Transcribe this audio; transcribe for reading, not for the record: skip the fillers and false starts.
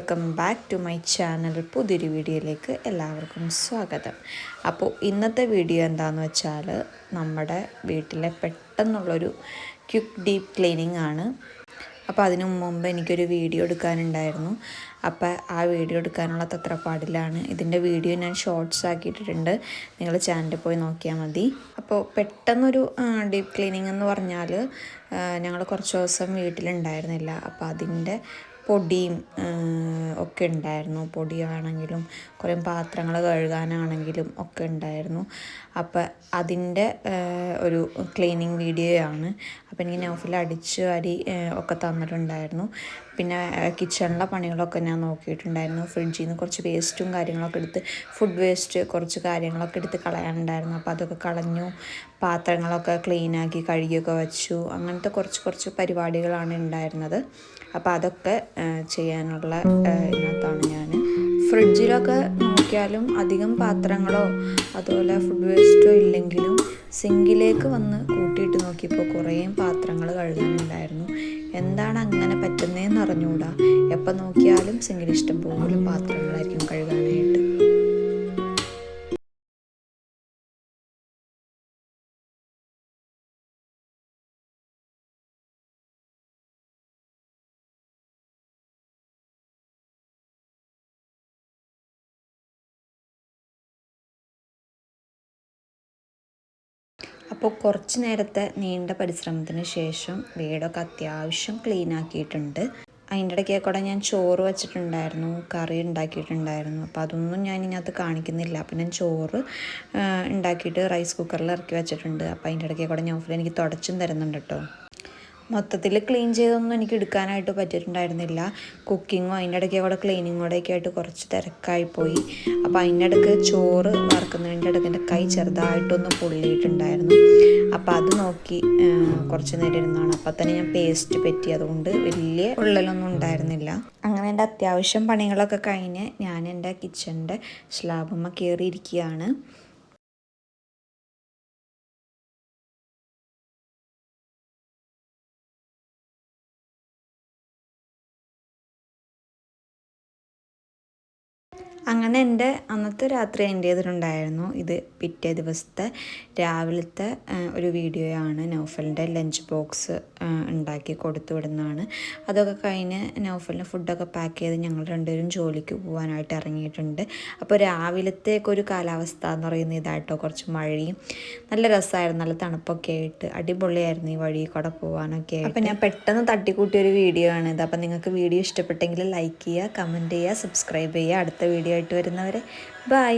Welcome back to my channel. പുതിയൊരു വീഡിയോയിലേക്ക് എല്ലാവർക്കും സ്വാഗതം. അപ്പോൾ ഇന്നത്തെ വീഡിയോ എന്താണെന്ന് വെച്ചാൽ നമ്മുടെ വീട്ടിലെ പെട്ടെന്നുള്ളൊരു ക്വിക്ക് ഡീപ്പ് ക്ലീനിങ് ആണ്. അപ്പോൾ അതിനു മുമ്പ് എനിക്കൊരു വീഡിയോ എടുക്കാനുണ്ടായിരുന്നു. അപ്പോൾ ആ വീഡിയോ എടുക്കാനുള്ള തത്രപ്പാടിലാണ്. ഇതിൻ്റെ വീഡിയോ ഞാൻ ഷോർട്സ് ആക്കിയിട്ടിട്ടുണ്ട്, നിങ്ങൾ ചാനലിൽ പോയി നോക്കിയാൽ മതി. അപ്പോൾ പെട്ടെന്നൊരു ഡീപ്പ് ക്ലീനിങ് എന്ന് പറഞ്ഞാൽ ഞങ്ങൾ കുറച്ച് ദിവസം വീട്ടിലുണ്ടായിരുന്നില്ല. അപ്പോൾ അതിൻ്റെ പൊടിയും ഒക്കെ ഉണ്ടായിരുന്നു. പൊടിയാണെങ്കിലും കുറേ പാത്രങ്ങൾ കഴുകാനാണെങ്കിലും ഒക്കെ ഉണ്ടായിരുന്നു. അപ്പോൾ അതിൻ്റെ ഒരു ക്ലീനിങ് വീഡിയോയാണ്. അപ്പോൾ എനിക്ക് നൗഫൽ അടിച്ച് വാരി ഒക്കെ തന്നിട്ടുണ്ടായിരുന്നു. പിന്നെ കിച്ചണിലെ പണികളൊക്കെ ഞാൻ നോക്കിയിട്ടുണ്ടായിരുന്നു. ഫ്രിഡ്ജിൽ നിന്ന് കുറച്ച് വേസ്റ്റും കാര്യങ്ങളൊക്കെ എടുത്ത്, ഫുഡ് വേസ്റ്റ് കുറച്ച് കാര്യങ്ങളൊക്കെ എടുത്ത് കളയാനുണ്ടായിരുന്നു. അപ്പോൾ അതൊക്കെ കളഞ്ഞു. പാത്രങ്ങളൊക്കെ ക്ലീനാക്കി കഴുകിയൊക്കെ വെച്ചു. അങ്ങനത്തെ കുറച്ച് പരിപാടികളാണ് ഉണ്ടായിരുന്നത്. അപ്പോൾ അതൊക്കെ ചെയ്യാനുള്ള ഇതിനകത്താണ് ഞാൻ. ഫ്രിഡ്ജിലൊക്കെ നോക്കിയാലും അധികം പാത്രങ്ങളോ അതുപോലെ ഫുഡ് വേസ്റ്റോ ഇല്ലെങ്കിലും സിങ്കിലേക്ക് വന്ന് കൂട്ടിയിട്ട് നോക്കിയപ്പോൾ കുറേ പാത്രങ്ങൾ കഴുകാനുണ്ടായിരുന്നു. എന്താണ് അങ്ങനെ പറ്റുന്നതെന്ന് അറിഞ്ഞുകൂടാ. എപ്പോൾ നോക്കിയാലും സിങ്കിൽ ഇഷ്ടം പോലെ പാത്രങ്ങളായിരിക്കും കഴുകാനായിട്ട്. അപ്പോൾ കുറച്ച് നേരത്തെ നീണ്ട പരിശ്രമത്തിന് ശേഷം വീടൊക്കെ അത്യാവശ്യം ക്ലീൻ ആക്കിയിട്ടുണ്ട്. അതിൻ്റെ ഇടയ്ക്ക് കൂടെ ഞാൻ ചോറ് വെച്ചിട്ടുണ്ടായിരുന്നു, കറി ഉണ്ടാക്കിയിട്ടുണ്ടായിരുന്നു. അപ്പോൾ അതൊന്നും ഞാൻ ഇതിനകത്ത് കാണിക്കുന്നില്ല. അപ്പോൾ ഞാൻ ചോറ് ഉണ്ടാക്കിയിട്ട് റൈസ് കുക്കറിൽ ഇറക്കി വെച്ചിട്ടുണ്ട്. അപ്പോൾ അതിൻ്റെ ഇടയ്ക്ക് കൂടെ നൗഫൽ എനിക്ക് തുടച്ചും തരുന്നുണ്ട് കേട്ടോ. മൊത്തത്തിൽ ക്ലീൻ ചെയ്തൊന്നും എനിക്ക് എടുക്കാനായിട്ട് പറ്റിയിട്ടുണ്ടായിരുന്നില്ല. കുക്കിങ്ങും അതിൻ്റെ ഇടയ്ക്ക് കൂടെ ക്ലീനിങ്ങോടെയൊക്കെ ആയിട്ട് കുറച്ച് തിരക്കായിപ്പോയി. അപ്പോൾ അതിൻ്റെ ഇടയ്ക്ക് ചോറ് വറുക്കുന്നതിൻ്റെ ഇടയ്ക്ക് എൻ്റെ കൈ ചെറുതായിട്ടൊന്ന് പൊള്ളിയിട്ടുണ്ടായിരുന്നു. അപ്പോൾ അത് നോക്കി കുറച്ച് നേരം ഇരുന്നാണ്. അപ്പോൾ തന്നെ ഞാൻ പേസ്റ്റ് പറ്റി, അതുകൊണ്ട് വലിയ ഉള്ളലൊന്നും ഉണ്ടായിരുന്നില്ല. അങ്ങനെ എൻ്റെ അത്യാവശ്യം പണികളൊക്കെ കഴിഞ്ഞ് ഞാൻ എൻ്റെ കിച്ചണിൻ്റെ സ്ലാബുമ്മ കയറിയിരിക്കുകയാണ്. അങ്ങനെ എൻ്റെ അന്നത്തെ രാത്രി എൻ്റെ ഇതിലുണ്ടായിരുന്നു. ഇത് പിറ്റേ ദിവസത്തെ രാവിലത്തെ ഒരു വീഡിയോയാണ്. നൗഫലിൻ്റെ ലഞ്ച് ബോക്സ് ഉണ്ടാക്കി കൊടുത്തു വിടുന്നതാണ്. അതൊക്കെ കഴിഞ്ഞ് നൗഫലിന് ഫുഡൊക്കെ പാക്ക് ചെയ്ത് ഞങ്ങൾ രണ്ടുപേരും ജോലിക്ക് പോകാനായിട്ട് ഇറങ്ങിയിട്ടുണ്ട്. അപ്പോൾ രാവിലത്തേക്കൊരു കാലാവസ്ഥ എന്ന് പറയുന്നത് ഇതായിട്ടോ, കുറച്ച് മഴയും നല്ല രസമായിരുന്നു, നല്ല തണുപ്പൊക്കെ ആയിട്ട് അടിപൊളിയായിരുന്നു ഈ വഴി കൂടെ പോകാനൊക്കെ ആയിട്ട്. അപ്പോൾ ഞാൻ പെട്ടെന്ന് തട്ടിക്കൂട്ടിയൊരു വീഡിയോ ആണിത്. അപ്പോൾ നിങ്ങൾക്ക് വീഡിയോ ഇഷ്ടപ്പെട്ടെങ്കിൽ ലൈക്ക് ചെയ്യുക, കമൻറ്റ് ചെയ്യുക, സബ്സ്ക്രൈബ് ചെയ്യുക. അടുത്ത വീഡിയോ ആയിട്ട് വരുന്നവരെ ബൈ.